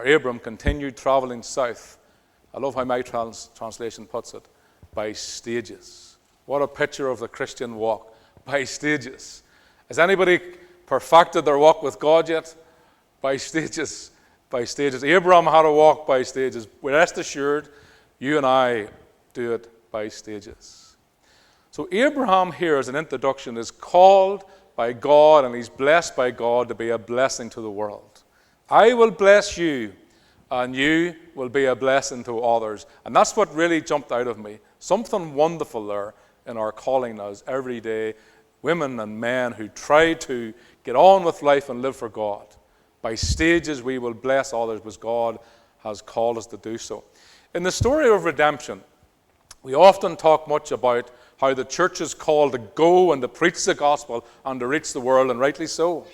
Abram continued traveling south. I love how my translation puts it, by stages. What a picture of the Christian walk, by stages. Has anybody perfected their walk with God yet? By stages, by stages. Abraham had a walk by stages. Rest assured, you and I do it by stages. So Abraham here, as an introduction, is called by God and he's blessed by God to be a blessing to the world. I will bless you and you will be a blessing to others. And that's what really jumped out of me. Something wonderful there in our calling as everyday women and men who try to get on with life and live for God. By stages we will bless others because God has called us to do so. In the story of redemption, we often talk much about how the church is called to go and to preach the gospel and to reach the world, and rightly so.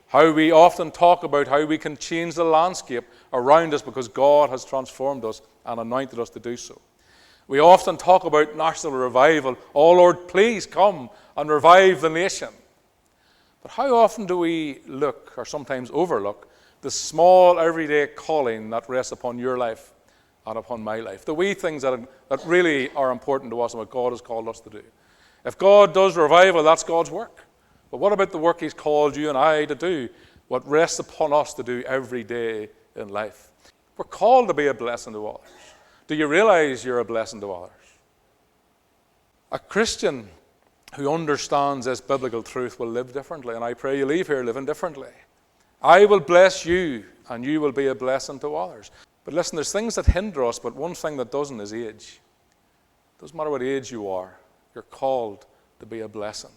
How we often talk about how we can change the landscape around us because God has transformed us and anointed us to do so. We often talk about national revival. Oh Lord, please come and revive the nation. But how often do we look, or sometimes overlook, the small everyday calling that rests upon your life and upon my life? The wee things that really are important to us and what God has called us to do. If God does revival, that's God's work. But what about the work he's called you and I to do? What rests upon us to do every day in life? We're called to be a blessing to others. Do you realize you're a blessing to others? A Christian who understands this biblical truth will live differently, and I pray you leave here living differently. I will bless you, and you will be a blessing to others. But listen, there's things that hinder us, but one thing that doesn't is age. It doesn't matter what age you are, you're called to be a blessing.